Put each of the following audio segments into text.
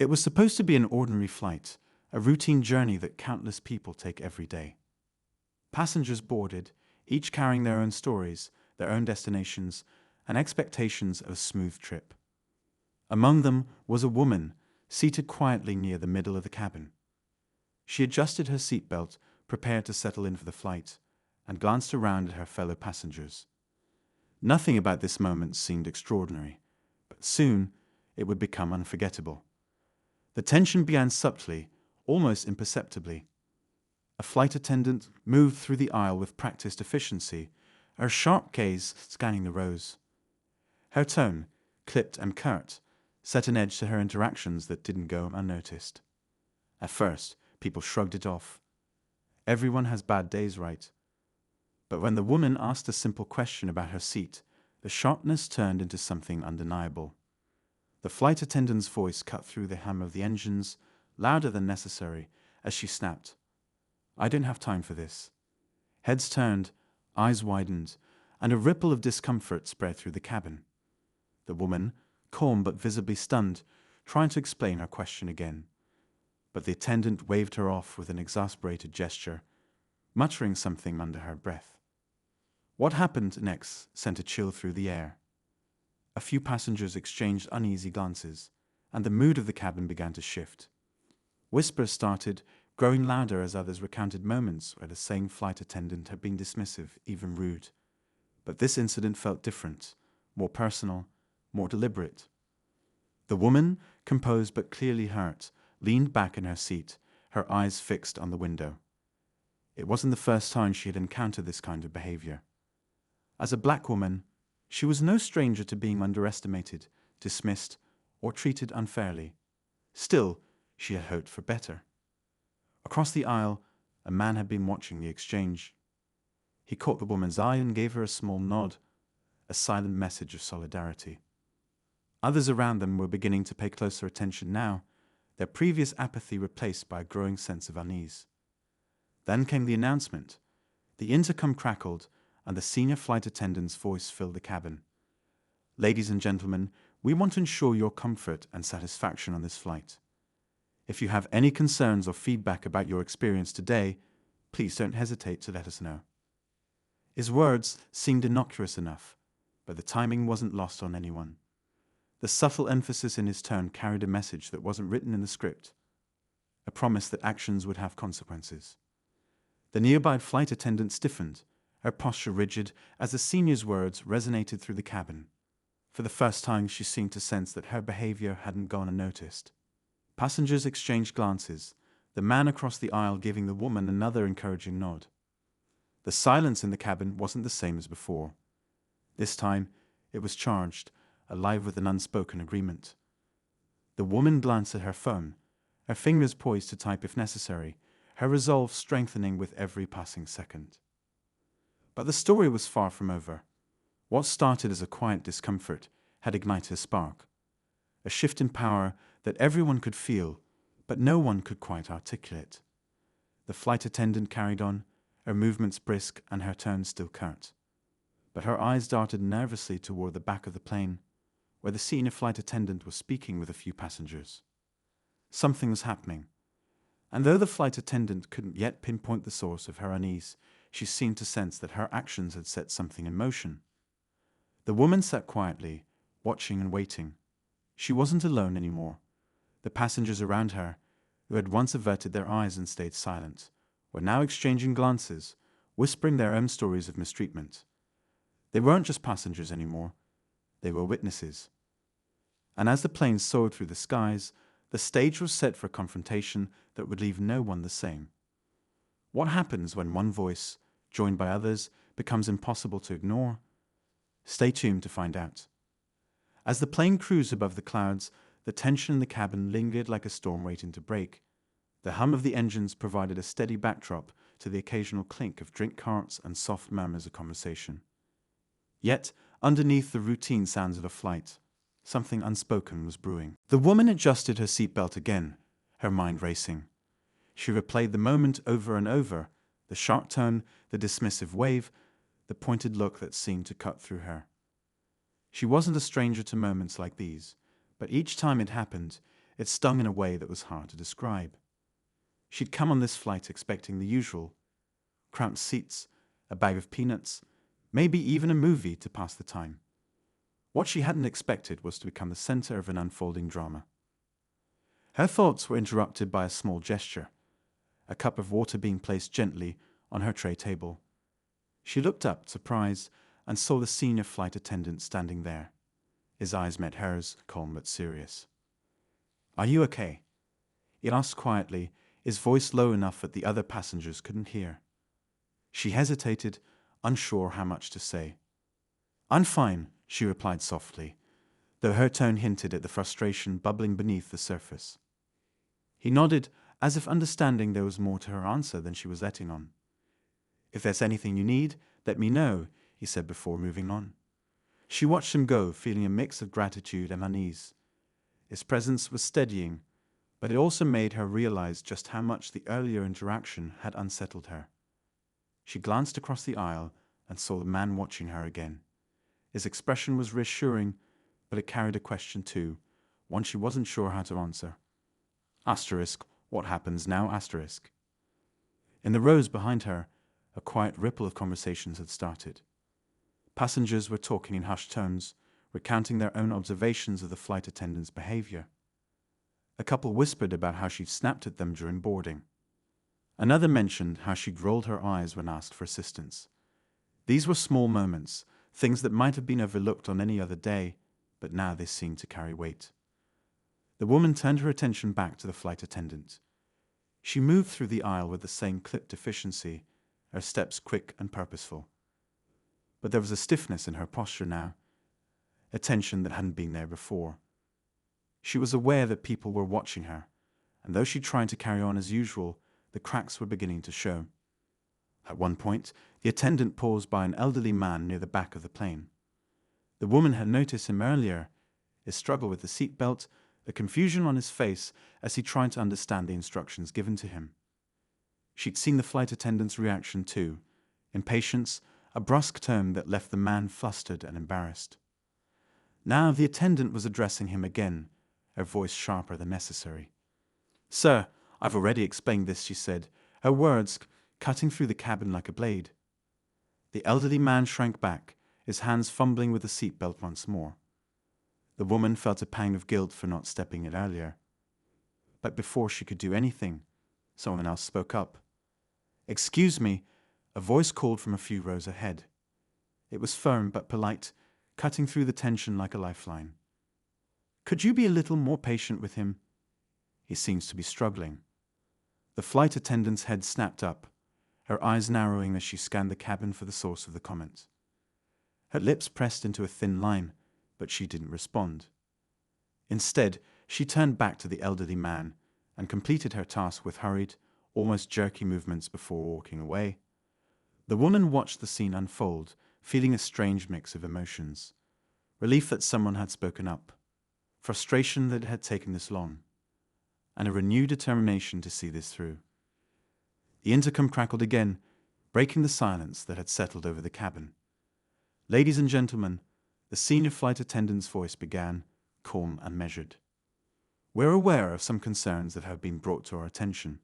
It was supposed to be an ordinary flight, a routine journey that countless people take every day. Passengers boarded, each carrying their own stories, their own destinations, and expectations of a smooth trip. Among them was a woman, seated quietly near the middle of the cabin. She adjusted her seatbelt, prepared to settle in for the flight, and glanced around at her fellow passengers. Nothing about this moment seemed extraordinary, but soon it would become unforgettable. The tension began subtly, almost imperceptibly. A flight attendant moved through the aisle with practiced efficiency, her sharp gaze scanning the rows. Her tone, clipped and curt, set an edge to her interactions that didn't go unnoticed. At first, people shrugged it off. Everyone has bad days, right? But when the woman asked a simple question about her seat, the sharpness turned into something undeniable. The flight attendant's voice cut through the hum of the engines, louder than necessary, as she snapped, "I don't have time for this." Heads turned, eyes widened, and a ripple of discomfort spread through the cabin. The woman, calm but visibly stunned, tried to explain her question again. But the attendant waved her off with an exasperated gesture, muttering something under her breath. What happened next sent a chill through the air. A few passengers exchanged uneasy glances, and the mood of the cabin began to shift. Whispers started, growing louder as others recounted moments where the same flight attendant had been dismissive, even rude. But this incident felt different, more personal, more deliberate. The woman, composed but clearly hurt, leaned back in her seat, her eyes fixed on the window. It wasn't the first time she had encountered this kind of behavior. As a black woman, she was no stranger to being underestimated, dismissed, or treated unfairly. Still, she had hoped for better. Across the aisle, a man had been watching the exchange. He caught the woman's eye and gave her a small nod, a silent message of solidarity. Others around them were beginning to pay closer attention now, their previous apathy replaced by a growing sense of unease. Then came the announcement. The intercom crackled, and the senior flight attendant's voice filled the cabin. "Ladies and gentlemen, we want to ensure your comfort and satisfaction on this flight. If you have any concerns or feedback about your experience today, please don't hesitate to let us know." His words seemed innocuous enough, but the timing wasn't lost on anyone. The subtle emphasis in his tone carried a message that wasn't written in the script, a promise that actions would have consequences. The nearby flight attendant stiffened, her posture rigid, as the senior's words resonated through the cabin. For the first time, she seemed to sense that her behavior hadn't gone unnoticed. Passengers exchanged glances, the man across the aisle giving the woman another encouraging nod. The silence in the cabin wasn't the same as before. This time, it was charged, alive with an unspoken agreement. The woman glanced at her phone, her fingers poised to type if necessary, her resolve strengthening with every passing second. But the story was far from over. What started as a quiet discomfort had ignited a spark, a shift in power that everyone could feel, but no one could quite articulate. The flight attendant carried on, her movements brisk and her tone still curt. But her eyes darted nervously toward the back of the plane, where the senior flight attendant was speaking with a few passengers. Something was happening, and though the flight attendant couldn't yet pinpoint the source of her unease, she seemed to sense that her actions had set something in motion. The woman sat quietly, watching and waiting. She wasn't alone anymore. The passengers around her, who had once averted their eyes and stayed silent, were now exchanging glances, whispering their own stories of mistreatment. They weren't just passengers anymore. They were witnesses. And as the plane soared through the skies, the stage was set for a confrontation that would leave no one the same. What happens when one voice, joined by others, becomes impossible to ignore? Stay tuned to find out. As the plane cruised above the clouds, the tension in the cabin lingered like a storm waiting to break. The hum of the engines provided a steady backdrop to the occasional clink of drink carts and soft murmurs of conversation. Yet, underneath the routine sounds of a flight, something unspoken was brewing. The woman adjusted her seatbelt again, her mind racing. She replayed the moment over and over, the sharp tone, the dismissive wave, the pointed look that seemed to cut through her. She wasn't a stranger to moments like these, but each time it happened, It stung in a way that was hard to describe. She'd come on this flight expecting the usual: cramped seats, a bag of peanuts, maybe even a movie to pass the time. What she hadn't expected was to become the center of an unfolding drama. Her thoughts were interrupted by a small gesture, a cup of water being placed gently on her tray table. She looked up, surprised, and saw the senior flight attendant standing there. His eyes met hers, calm but serious. "Are you okay?" He asked quietly, his voice low enough that the other passengers couldn't hear. She hesitated, unsure how much to say. "I'm fine," she replied softly, though her tone hinted at the frustration bubbling beneath the surface. He nodded, as if understanding there was more to her answer than she was letting on. "If there's anything you need, let me know," he said before moving on. She watched him go, feeling a mix of gratitude and unease. His presence was steadying, but it also made her realize just how much the earlier interaction had unsettled her. She glanced across the aisle and saw the man watching her again. His expression was reassuring, but it carried a question too, one she wasn't sure how to answer. Asterisk, what happens now? Asterisk. In the rows behind her, a quiet ripple of conversations had started. Passengers were talking in hushed tones, recounting their own observations of the flight attendant's behavior. A couple whispered about how she snapped at them during boarding. Another mentioned how she'd rolled her eyes when asked for assistance. These were small moments, things that might have been overlooked on any other day, but now they seemed to carry weight. The woman turned her attention back to the flight attendant. She moved through the aisle with the same clipped efficiency, her steps quick and purposeful. But there was a stiffness in her posture now, a tension that hadn't been there before. She was aware that people were watching her, and though she tried to carry on as usual, the cracks were beginning to show. At one point, the attendant paused by an elderly man near the back of the plane. The woman had noticed him earlier, his struggle with the seat belt, the confusion on his face as he tried to understand the instructions given to him. She'd seen the flight attendant's reaction too, impatience, a brusque tone that left the man flustered and embarrassed. Now the attendant was addressing him again, her voice sharper than necessary. "Sir, I've already explained this," she said, her words cutting through the cabin like a blade. The elderly man shrank back, his hands fumbling with the seatbelt once more. The woman felt a pang of guilt for not stepping in earlier. But before she could do anything, someone else spoke up. "Excuse me," a voice called from a few rows ahead. It was firm but polite, cutting through the tension like a lifeline. "Could you be a little more patient with him? He seems to be struggling." The flight attendant's head snapped up, her eyes narrowing as she scanned the cabin for the source of the comment. Her lips pressed into a thin line, but she didn't respond. Instead, she turned back to the elderly man and completed her task with hurried, almost jerky movements before walking away. The woman watched the scene unfold, feeling a strange mix of emotions. Relief that someone had spoken up, frustration that it had taken this long, and a renewed determination to see this through. The intercom crackled again, breaking the silence that had settled over the cabin. "Ladies and gentlemen," the senior flight attendant's voice began, calm and measured. "We're aware of some concerns that have been brought to our attention.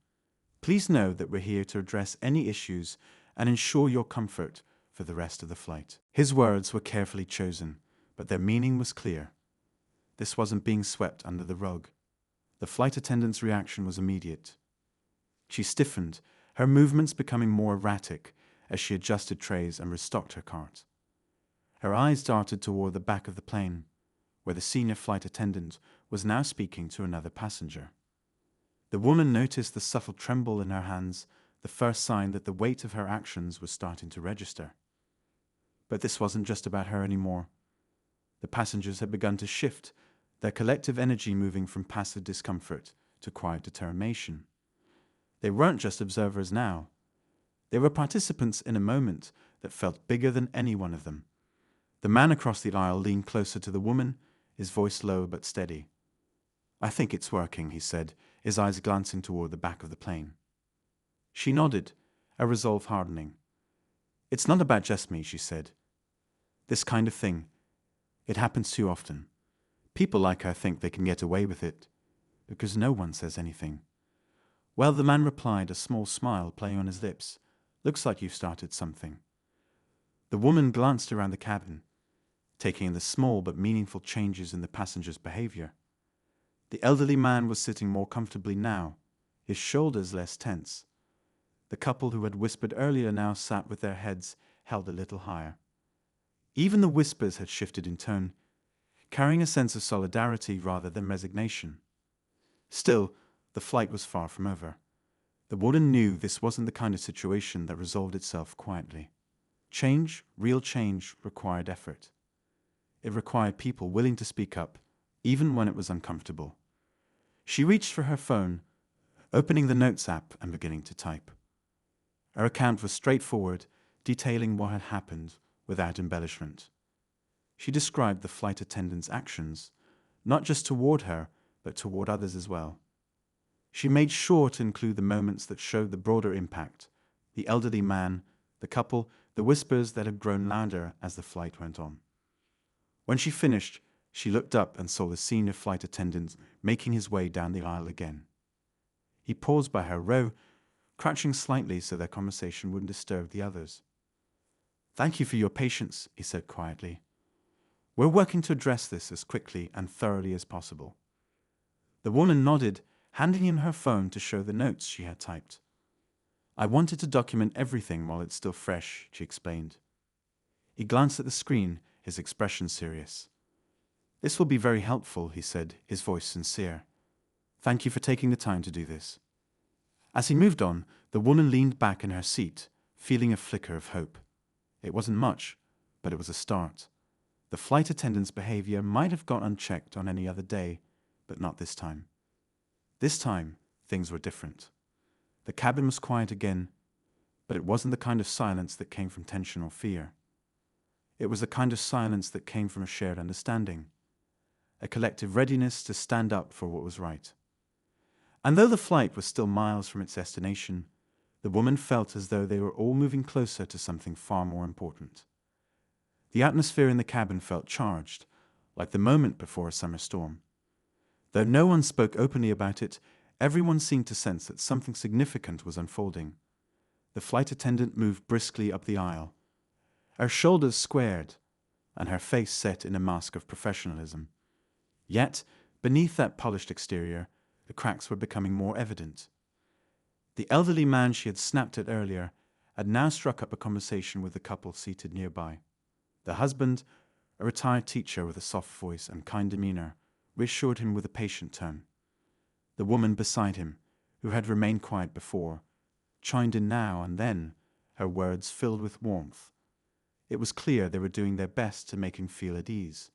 Please know that we're here to address any issues and ensure your comfort for the rest of the flight." His words were carefully chosen, but their meaning was clear. This wasn't being swept under the rug. The flight attendant's reaction was immediate. She stiffened, her movements becoming more erratic as she adjusted trays and restocked her cart. Her eyes darted toward the back of the plane, where the senior flight attendant was now speaking to another passenger. The woman noticed the subtle tremble in her hands, the first sign that the weight of her actions was starting to register. But this wasn't just about her anymore. The passengers had begun to shift, their collective energy moving from passive discomfort to quiet determination. They weren't just observers now. They were participants in a moment that felt bigger than any one of them. The man across the aisle leaned closer to the woman, his voice low but steady. "I think it's working," he said, his eyes glancing toward the back of the plane. She nodded, her resolve hardening. "It's not about just me," she said. "This kind of thing, it happens too often. People like her think they can get away with it. because no one says anything. Well, the man replied, a small smile playing on his lips. Looks like you've started something. The woman glanced around the cabin, taking in the small but meaningful changes in the passengers' behavior. The elderly man was sitting more comfortably now, his shoulders less tense. The couple who had whispered earlier now sat with their heads held a little higher. Even the whispers had shifted in tone, carrying a sense of solidarity rather than resignation. Still, the flight was far from over. The warden knew this wasn't the kind of situation that resolved itself quietly. Change, real change, required effort. It required people willing to speak up, even when it was uncomfortable. She reached for her phone, opening the Notes app and beginning to type. Her account was straightforward, detailing what had happened without embellishment. She described the flight attendant's actions, not just toward her, but toward others as well. She made sure to include the moments that showed the broader impact: the elderly man, the couple, the whispers that had grown louder as the flight went on. When she finished, she looked up and saw the senior flight attendant making his way down the aisle again. He paused by her row, crouching slightly so their conversation wouldn't disturb the others. "Thank you for your patience," he said quietly. "We're working to address this as quickly and thoroughly as possible." The woman nodded, handing him her phone to show the notes she had typed. "I wanted to document everything while it's still fresh," she explained. He glanced at the screen, his expression serious. "This will be very helpful," he said, his voice sincere. "Thank you for taking the time to do this." As he moved on, the woman leaned back in her seat, feeling a flicker of hope. It wasn't much, but it was a start. The flight attendant's behavior might have gone unchecked on any other day, but not this time. This time, things were different. The cabin was quiet again, but it wasn't the kind of silence that came from tension or fear. It was the kind of silence that came from a shared understanding, a collective readiness to stand up for what was right. And though the flight was still miles from its destination, the woman felt as though they were all moving closer to something far more important. The atmosphere in the cabin felt charged, like the moment before a summer storm. Though no one spoke openly about it, everyone seemed to sense that something significant was unfolding. The flight attendant moved briskly up the aisle, her shoulders squared, and her face set in a mask of professionalism. Yet, beneath that polished exterior, the cracks were becoming more evident. The elderly man she had snapped at earlier had now struck up a conversation with the couple seated nearby. The husband, a retired teacher with a soft voice and kind demeanor, reassured him with a patient tone. The woman beside him, who had remained quiet before, chimed in now and then, her words filled with warmth. It was clear they were doing their best to make him feel at ease,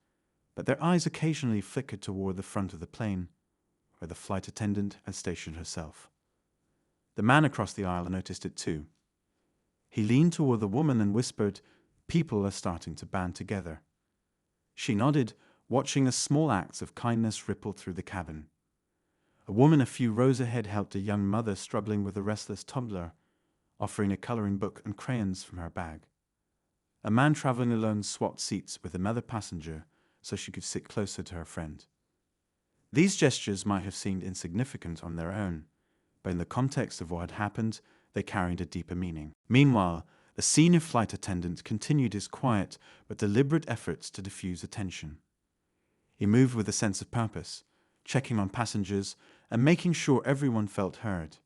but their eyes occasionally flickered toward the front of the plane, where the flight attendant had stationed herself. The man across the aisle noticed it too. He leaned toward the woman and whispered, "People are starting to band together." She nodded, watching as small acts of kindness rippled through the cabin. A woman a few rows ahead helped a young mother struggling with a restless toddler, offering a coloring book and crayons from her bag. A man traveling alone swapped seats with another passenger so she could sit closer to her friend. These gestures might have seemed insignificant on their own, but in the context of what had happened, they carried a deeper meaning. Meanwhile, the senior flight attendant continued his quiet but deliberate efforts to diffuse the tension. He moved with a sense of purpose, checking on passengers and making sure everyone felt heard.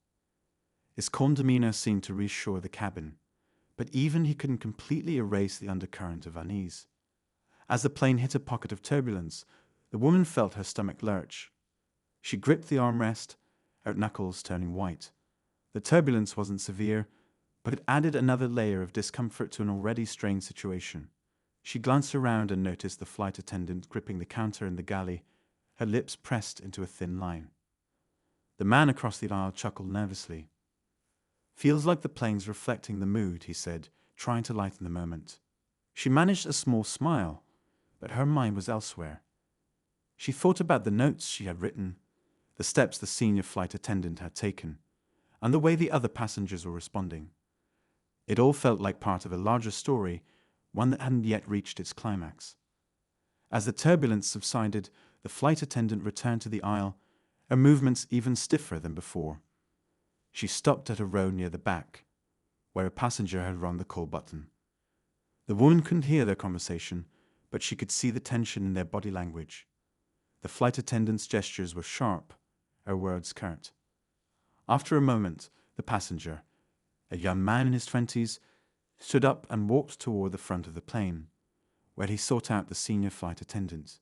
His calm demeanor seemed to reassure the cabin, but even he couldn't completely erase the undercurrent of unease. As the plane hit a pocket of turbulence, the woman felt her stomach lurch. She gripped the armrest, her knuckles turning white. The turbulence wasn't severe, but it added another layer of discomfort to an already strained situation. She glanced around and noticed the flight attendant gripping the counter in the galley, her lips pressed into a thin line. The man across the aisle chuckled nervously. "Feels like the plane's reflecting the mood," he said, trying to lighten the moment. She managed a small smile, but her mind was elsewhere. She thought about the notes she had written, the steps the senior flight attendant had taken, and the way the other passengers were responding. It all felt like part of a larger story, one that hadn't yet reached its climax. As the turbulence subsided, the flight attendant returned to the aisle, her movements even stiffer than before. She stopped at a row near the back, where a passenger had rung the call button. The woman couldn't hear their conversation, but she could see the tension in their body language. The flight attendant's gestures were sharp, her words curt. After a moment, the passenger, a young man in his 20s, stood up and walked toward the front of the plane, where he sought out the senior flight attendant.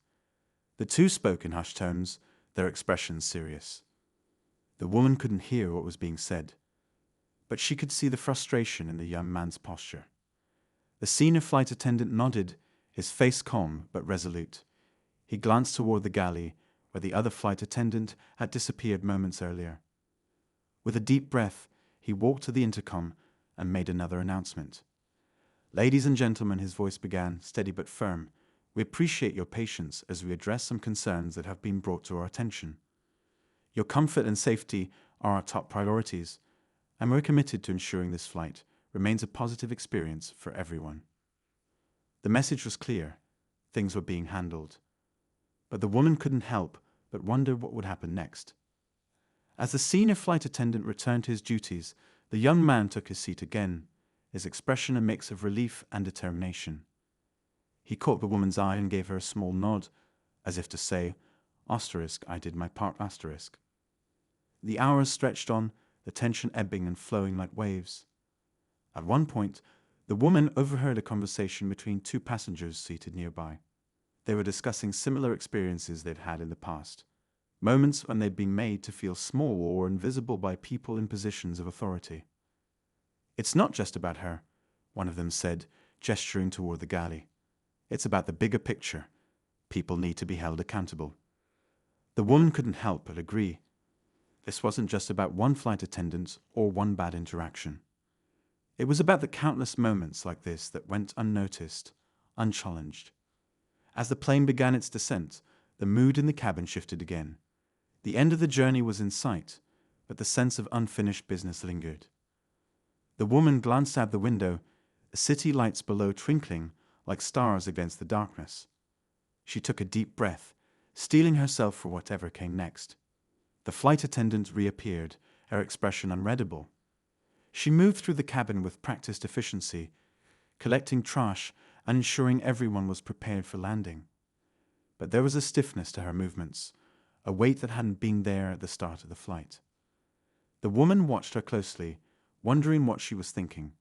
The two spoke in hushed tones, their expressions serious. The woman couldn't hear what was being said, but she could see the frustration in the young man's posture. The senior flight attendant nodded, his face calm but resolute. He glanced toward the galley, where the other flight attendant had disappeared moments earlier. With a deep breath, he walked to the intercom and made another announcement. "Ladies and gentlemen," his voice began, steady but firm, "we appreciate your patience as we address some concerns that have been brought to our attention. Your comfort and safety are our top priorities, and we're committed to ensuring this flight remains a positive experience for everyone." The message was clear. Things were being handled. But the woman couldn't help but wonder what would happen next. As the senior flight attendant returned to his duties, the young man took his seat again, his expression a mix of relief and determination. He caught the woman's eye and gave her a small nod, as if to say, "Asterisk, I did my part, asterisk." The hours stretched on, the tension ebbing and flowing like waves. At one point, the woman overheard a conversation between two passengers seated nearby. They were discussing similar experiences they'd had in the past, moments when they'd been made to feel small or invisible by people in positions of authority. "It's not just about her," one of them said, gesturing toward the galley. "It's about the bigger picture. People need to be held accountable." The woman couldn't help but agree. This wasn't just about one flight attendant or one bad interaction. It was about the countless moments like this that went unnoticed, unchallenged. As the plane began its descent, the mood in the cabin shifted again. The end of the journey was in sight, but the sense of unfinished business lingered. The woman glanced out the window, the city lights below twinkling like stars against the darkness. She took a deep breath, steeling herself for whatever came next. The flight attendant reappeared, her expression unreadable. She moved through the cabin with practiced efficiency, collecting trash and ensuring everyone was prepared for landing. But there was a stiffness to her movements, a weight that hadn't been there at the start of the flight. The woman watched her closely, wondering what she was thinking.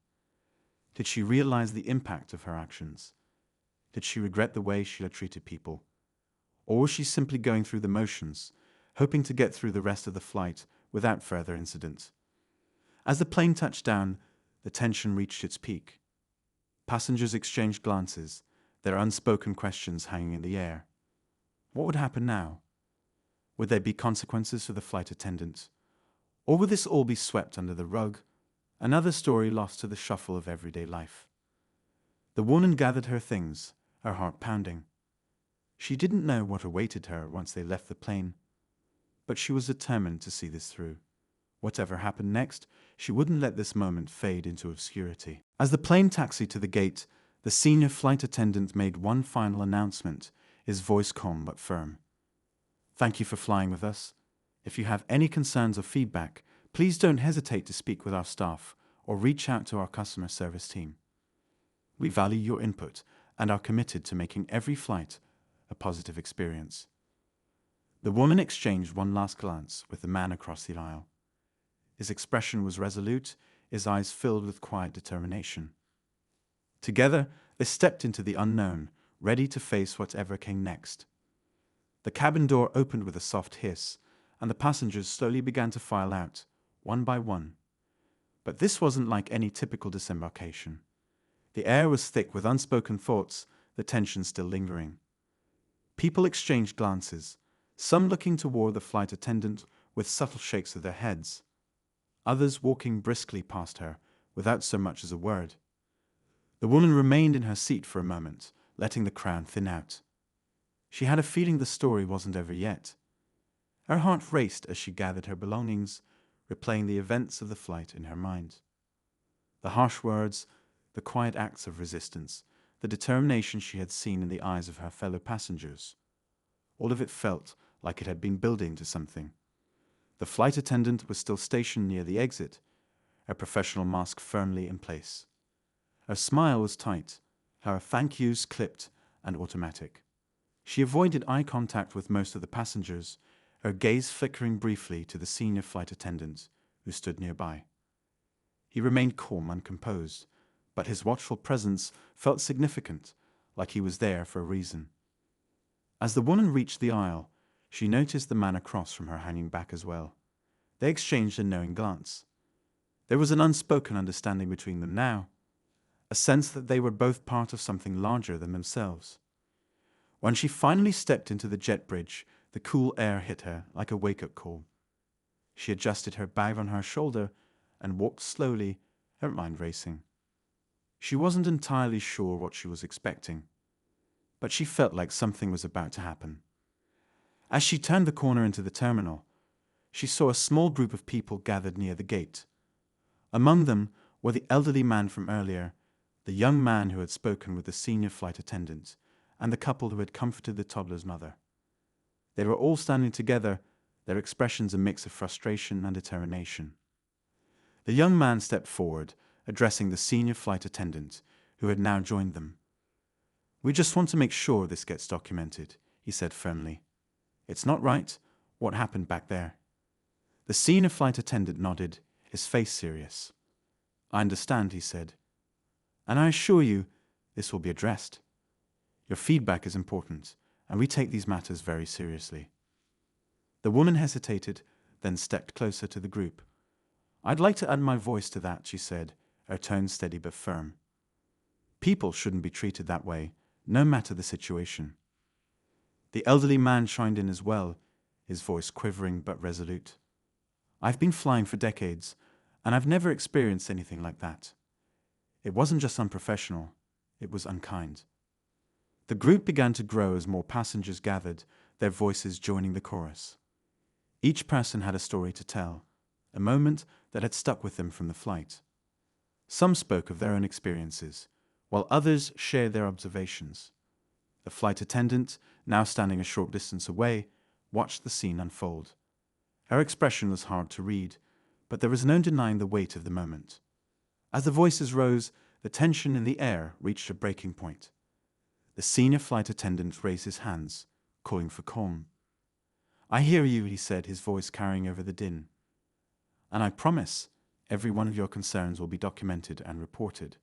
Did she realize the impact of her actions? Did she regret the way she had treated people? Or was she simply going through the motions, hoping to get through the rest of the flight without further incident? As the plane touched down, the tension reached its peak. Passengers exchanged glances, their unspoken questions hanging in the air. What would happen now? Would there be consequences for the flight attendant? Or would this all be swept under the rug, another story lost to the shuffle of everyday life? The woman gathered her things, her heart pounding. She didn't know what awaited her once they left the plane, but she was determined to see this through. Whatever happened next, she wouldn't let this moment fade into obscurity. As the plane taxied to the gate, the senior flight attendant made one final announcement, his voice calm but firm. "Thank you for flying with us. If you have any concerns or feedback, please don't hesitate to speak with our staff or reach out to our customer service team. We value your input and are committed to making every flight a positive experience." The woman exchanged one last glance with the man across the aisle. His expression was resolute, his eyes filled with quiet determination. Together, they stepped into the unknown, ready to face whatever came next. The cabin door opened with a soft hiss, and the passengers slowly began to file out, one by one. But this wasn't like any typical disembarkation. The air was thick with unspoken thoughts, the tension still lingering. People exchanged glances, some looking toward the flight attendant with subtle shakes of their heads, others walking briskly past her without so much as a word. The woman remained in her seat for a moment, letting the crowd thin out. She had a feeling the story wasn't over yet. Her heart raced as she gathered her belongings, replaying the events of the flight in her mind. The harsh words, the quiet acts of resistance, the determination she had seen in the eyes of her fellow passengers. All of it felt like it had been building to something. The flight attendant was still stationed near the exit, her professional mask firmly in place. Her smile was tight, her thank yous clipped and automatic. She avoided eye contact with most of the passengers, her gaze flickering briefly to the senior flight attendant who stood nearby. He remained calm and composed, but his watchful presence felt significant, like he was there for a reason. As the woman reached the aisle, she noticed the man across from her hanging back as well. They exchanged a knowing glance. There was an unspoken understanding between them now, a sense that they were both part of something larger than themselves. When she finally stepped into the jet bridge, the cool air hit her like a wake-up call. She adjusted her bag on her shoulder and walked slowly, her mind racing. She wasn't entirely sure what she was expecting, but she felt like something was about to happen. As she turned the corner into the terminal, she saw a small group of people gathered near the gate. Among them were the elderly man from earlier, the young man who had spoken with the senior flight attendant, and the couple who had comforted the toddler's mother. They were all standing together, their expressions a mix of frustration and determination. The young man stepped forward, addressing the senior flight attendant, who had now joined them. "We just want to make sure this gets documented," he said firmly. "It's not right what happened back there." The senior flight attendant nodded, his face serious. "I understand," he said. "And I assure you, this will be addressed. Your feedback is important, and we take these matters very seriously." The woman hesitated, then stepped closer to the group. "I'd like to add my voice to that," she said, her tone steady but firm. "People shouldn't be treated that way, no matter the situation." The elderly man chimed in as well, his voice quivering but resolute. "I've been flying for decades, and I've never experienced anything like that. It wasn't just unprofessional, it was unkind." The group began to grow as more passengers gathered, their voices joining the chorus. Each person had a story to tell, a moment that had stuck with them from the flight. Some spoke of their own experiences, while others shared their observations. The flight attendant, now standing a short distance away, watched the scene unfold. Her expression was hard to read, but there was no denying the weight of the moment. As the voices rose, the tension in the air reached a breaking point. The senior flight attendant raised his hands, calling for calm. "I hear you," he said, his voice carrying over the din. "And I promise every one of your concerns will be documented and reported.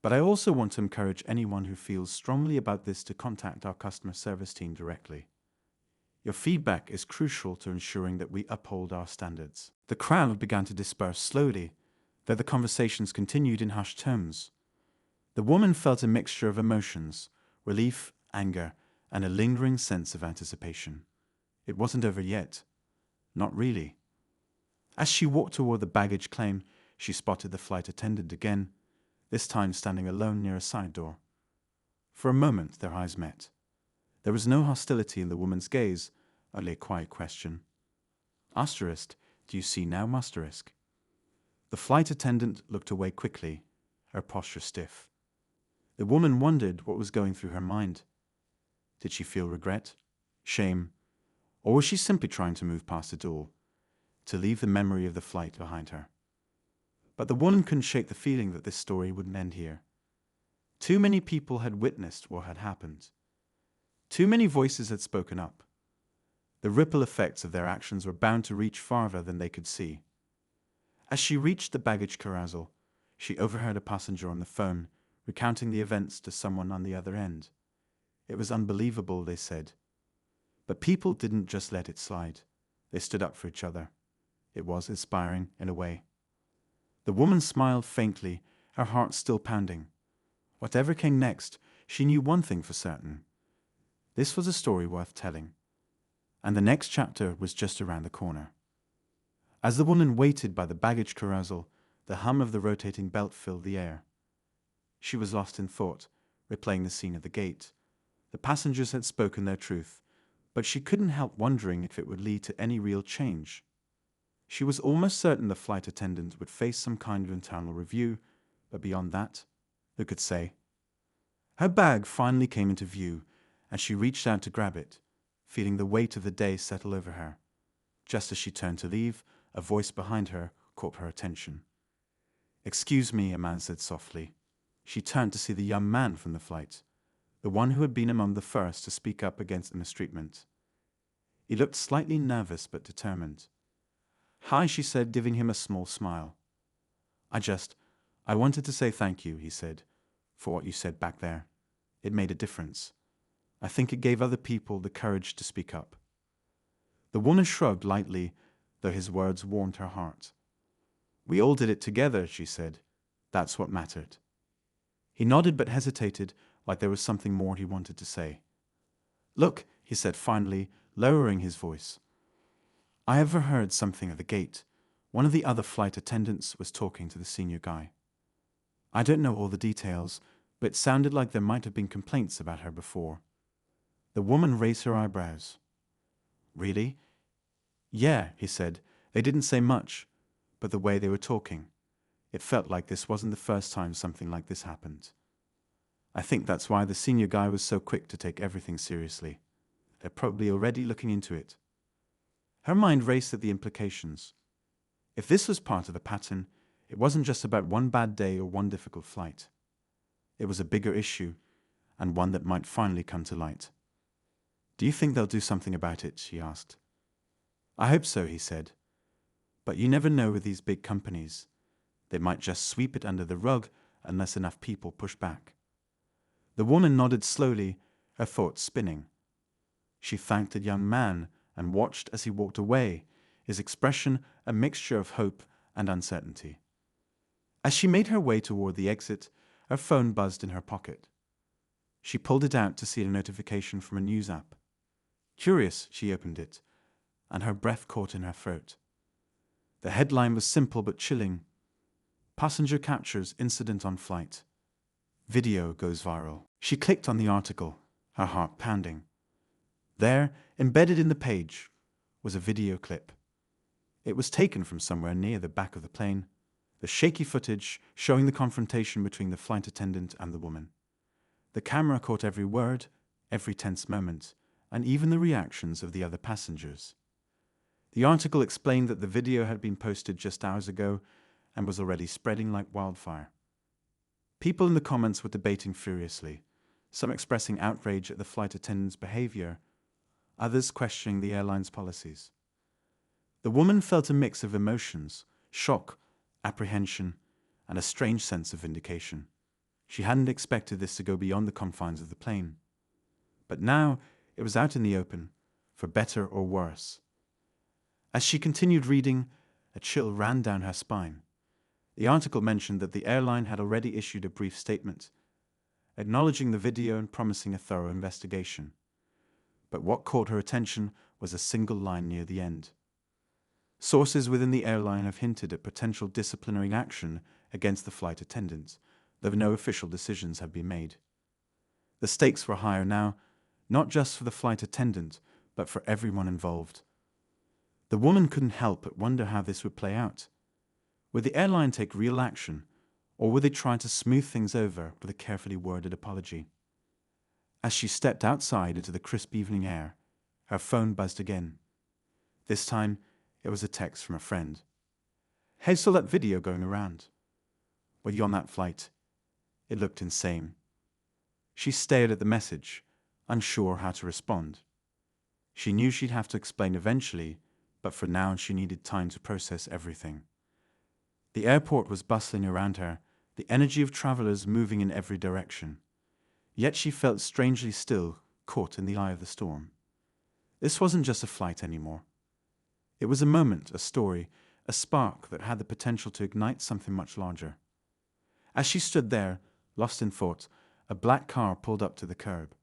But I also want to encourage anyone who feels strongly about this to contact our customer service team directly. Your feedback is crucial to ensuring that we uphold our standards." The crowd began to disperse slowly, though the conversations continued in hushed tones. The woman felt a mixture of emotions, relief, anger, and a lingering sense of anticipation. It wasn't over yet. Not really. As she walked toward the baggage claim, she spotted the flight attendant again, this time standing alone near a side door. For a moment, their eyes met. There was no hostility in the woman's gaze, only a quiet question. "Asterisk, do you see now, Asterisk?" The flight attendant looked away quickly, her posture stiff. The woman wondered what was going through her mind. Did she feel regret, shame, or was she simply trying to move past it all, to leave the memory of the flight behind her? But the woman couldn't shake the feeling that this story wouldn't end here. Too many people had witnessed what had happened. Too many voices had spoken up. The ripple effects of their actions were bound to reach farther than they could see. As she reached the baggage carousel, she overheard a passenger on the phone recounting the events to someone on the other end. It was unbelievable, they said. But people didn't just let it slide. They stood up for each other. It was inspiring in a way. The woman smiled faintly, her heart still pounding. Whatever came next, she knew one thing for certain. This was a story worth telling. And the next chapter was just around the corner. As the woman waited by the baggage carousel, the hum of the rotating belt filled the air. She was lost in thought, replaying the scene at the gate. The passengers had spoken their truth, but she couldn't help wondering if it would lead to any real change. She was almost certain the flight attendant would face some kind of internal review, but beyond that, who could say? Her bag finally came into view, and she reached out to grab it, feeling the weight of the day settle over her. Just as she turned to leave, a voice behind her caught her attention. "Excuse me," a man said softly. She turned to see the young man from the flight, the one who had been among the first to speak up against the mistreatment. He looked slightly nervous but determined. "Hi," she said, giving him a small smile. I wanted to say thank you," he said, "for what you said back there. It made a difference. I think it gave other people the courage to speak up." The woman shrugged lightly, though his words warmed her heart. "We all did it together," she said. "That's what mattered." He nodded but hesitated, like there was something more he wanted to say. "Look," he said finally, lowering his voice. "I overheard something at the gate. One of the other flight attendants was talking to the senior guy. I don't know all the details, but it sounded like there might have been complaints about her before." The woman raised her eyebrows. "Really?" "Yeah," he said. "They didn't say much, but the way they were talking, it felt like this wasn't the first time something like this happened. I think that's why the senior guy was so quick to take everything seriously. They're probably already looking into it." Her mind raced at the implications. If this was part of the pattern, it wasn't just about one bad day or one difficult flight. It was a bigger issue, and one that might finally come to light. "Do you think they'll do something about it?" she asked. "I hope so," he said. "But you never know with these big companies. They might just sweep it under the rug unless enough people push back." The woman nodded slowly, her thoughts spinning. She thanked the young man and watched as he walked away, his expression a mixture of hope and uncertainty. As she made her way toward the exit, her phone buzzed in her pocket. She pulled it out to see a notification from a news app. Curious, she opened it, and her breath caught in her throat. The headline was simple but chilling. "Passenger captures incident on flight. Video goes viral." She clicked on the article, her heart pounding. There, embedded in the page, was a video clip. It was taken from somewhere near the back of the plane, the shaky footage showing the confrontation between the flight attendant and the woman. The camera caught every word, every tense moment, and even the reactions of the other passengers. The article explained that the video had been posted just hours ago and was already spreading like wildfire. People in the comments were debating furiously, some expressing outrage at the flight attendant's behavior, others questioning the airline's policies. The woman felt a mix of emotions, shock, apprehension, and a strange sense of vindication. She hadn't expected this to go beyond the confines of the plane. But now it was out in the open, for better or worse. As she continued reading, a chill ran down her spine. The article mentioned that the airline had already issued a brief statement, acknowledging the video and promising a thorough investigation. But what caught her attention was a single line near the end. "Sources within the airline have hinted at potential disciplinary action against the flight attendant, though no official decisions have been made." The stakes were higher now, not just for the flight attendant, but for everyone involved. The woman couldn't help but wonder how this would play out. Would the airline take real action, or would they try to smooth things over with a carefully worded apology? As she stepped outside into the crisp evening air, her phone buzzed again. This time, it was a text from a friend. "Hey, saw that video going around. Were you on that flight? It looked insane." She stared at the message, unsure how to respond. She knew she'd have to explain eventually, but for now she needed time to process everything. The airport was bustling around her, the energy of travelers moving in every direction. Yet she felt strangely still, caught in the eye of the storm. This wasn't just a flight anymore. It was a moment, a story, a spark that had the potential to ignite something much larger. As she stood there, lost in thought, a black car pulled up to the curb.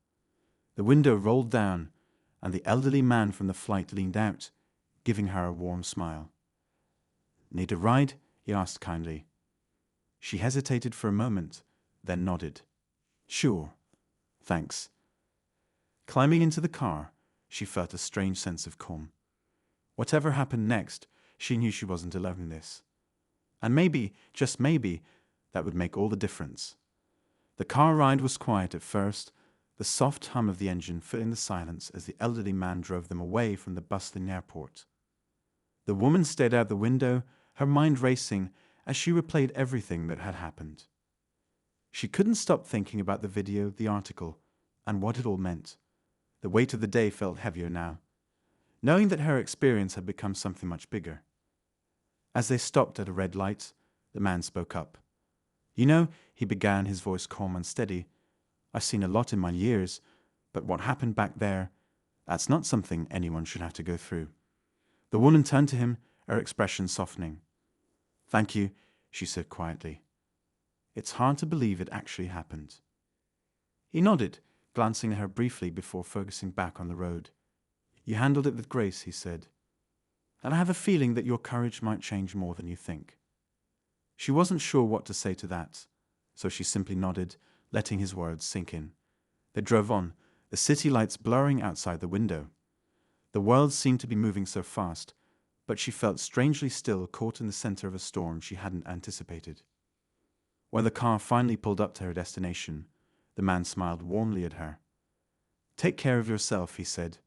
The window rolled down, and the elderly man from the flight leaned out, giving her a warm smile. "Need a ride?" he asked kindly. She hesitated for a moment, then nodded. "Sure. Thanks." Climbing into the car, she felt a strange sense of calm. Whatever happened next, she knew she wasn't alone in this. And maybe, just maybe, that would make all the difference. The car ride was quiet at first, the soft hum of the engine filling the silence as the elderly man drove them away from the bustling airport. The woman stared out the window, her mind racing as she replayed everything that had happened. She couldn't stop thinking about the video, the article, and what it all meant. The weight of the day felt heavier now, knowing that her experience had become something much bigger. As they stopped at a red light, the man spoke up. "You know," he began, his voice calm and steady, "I've seen a lot in my years, but what happened back there, that's not something anyone should have to go through." The woman turned to him, her expression softening. "Thank you," she said quietly. "It's hard to believe it actually happened." He nodded, glancing at her briefly before focusing back on the road. "You handled it with grace," he said. "And I have a feeling that your courage might change more than you think." She wasn't sure what to say to that, so she simply nodded, letting his words sink in. They drove on, the city lights blurring outside the window. The world seemed to be moving so fast, but she felt strangely still, caught in the center of a storm she hadn't anticipated. When the car finally pulled up to her destination, the man smiled warmly at her. "Take care of yourself," he said.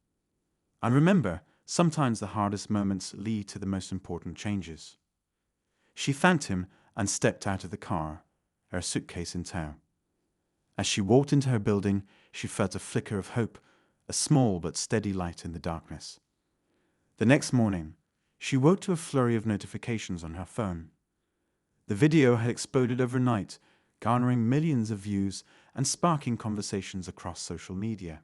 "And remember, sometimes the hardest moments lead to the most important changes." She thanked him and stepped out of the car, her suitcase in tow. As she walked into her building, she felt a flicker of hope, a small but steady light in the darkness. The next morning, she woke to a flurry of notifications on her phone. The video had exploded overnight, garnering millions of views and sparking conversations across social media.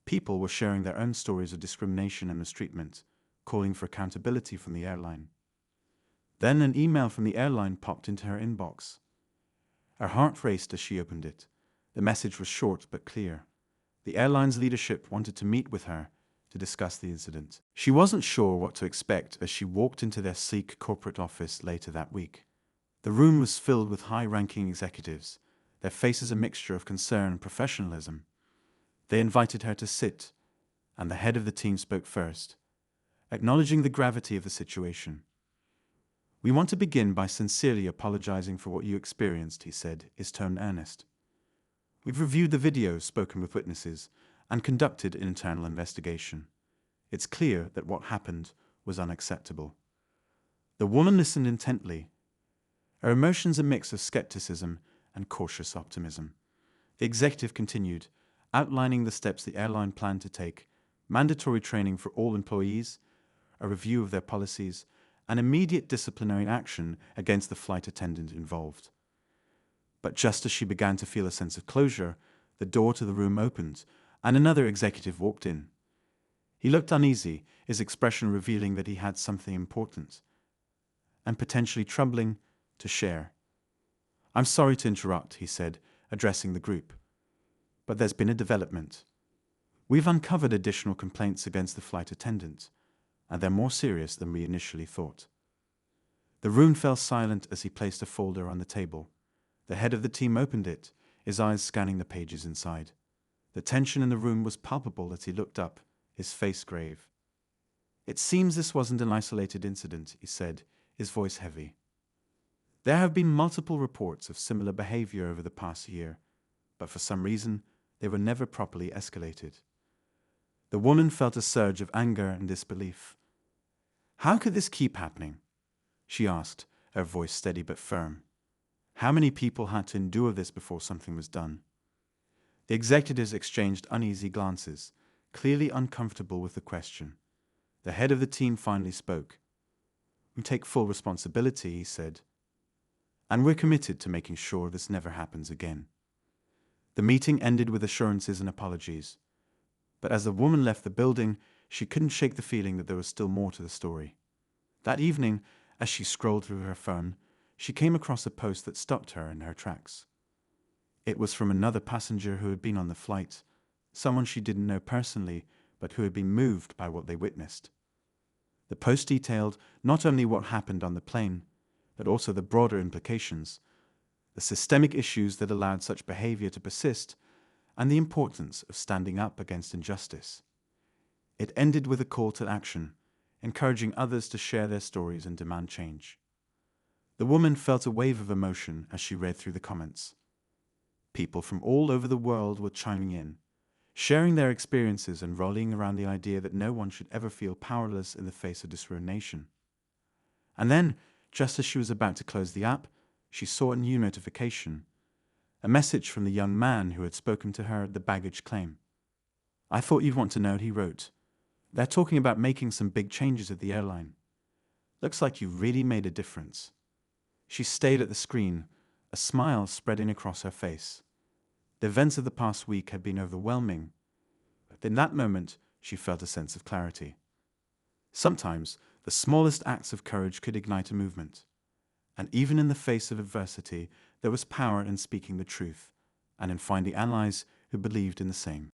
People were sharing their own stories of discrimination and mistreatment, calling for accountability from the airline. Then an email from the airline popped into her inbox. Her heart raced as she opened it. The message was short but clear. The airline's leadership wanted to meet with her to discuss the incident. She wasn't sure what to expect as she walked into their sleek corporate office later that week. The room was filled with high-ranking executives, their faces a mixture of concern and professionalism. They invited her to sit, and the head of the team spoke first, acknowledging the gravity of the situation. "We want to begin by sincerely apologizing for what you experienced," he said, his tone earnest. "We've reviewed the videos, spoken with witnesses, and conducted an internal investigation. It's clear that what happened was unacceptable." The woman listened intently, her emotions a mix of skepticism and cautious optimism. The executive continued, outlining the steps the airline planned to take: mandatory training for all employees, a review of their policies, and immediate disciplinary action against the flight attendant involved. But just as she began to feel a sense of closure, the door to the room opened, and another executive walked in. He looked uneasy, his expression revealing that he had something important and potentially troubling to share. "I'm sorry to interrupt," he said, addressing the group, "but there's been a development. We've uncovered additional complaints against the flight attendant, and they're more serious than we initially thought." The room fell silent as he placed a folder on the table. The head of the team opened it, his eyes scanning the pages inside. The tension in the room was palpable as he looked up, his face grave. "It seems this wasn't an isolated incident," he said, his voice heavy. "There have been multiple reports of similar behavior over the past year, but for some reason, they were never properly escalated." The woman felt a surge of anger and disbelief. "How could this keep happening?" she asked, her voice steady but firm. "How many people had to endure this before something was done?" The executives exchanged uneasy glances, clearly uncomfortable with the question. The head of the team finally spoke. "We take full responsibility," he said, "and we're committed to making sure this never happens again." The meeting ended with assurances and apologies. But as the woman left the building, she couldn't shake the feeling that there was still more to the story. That evening, as she scrolled through her phone, she came across a post that stopped her in her tracks. It was from another passenger who had been on the flight, someone she didn't know personally, but who had been moved by what they witnessed. The post detailed not only what happened on the plane, but also the broader implications, the systemic issues that allowed such behavior to persist, and the importance of standing up against injustice. It ended with a call to action, encouraging others to share their stories and demand change. The woman felt a wave of emotion as she read through the comments. People from all over the world were chiming in, sharing their experiences and rallying around the idea that no one should ever feel powerless in the face of discrimination. And then, just as she was about to close the app, she saw a new notification, a message from the young man who had spoken to her at the baggage claim. "I thought you'd want to know," he wrote. "They're talking about making some big changes at the airline. Looks like you really made a difference." She stayed at the screen, a smile spreading across her face. The events of the past week had been overwhelming, but in that moment she felt a sense of clarity. Sometimes the smallest acts of courage could ignite a movement, and even in the face of adversity there was power in speaking the truth and in finding allies who believed in the same.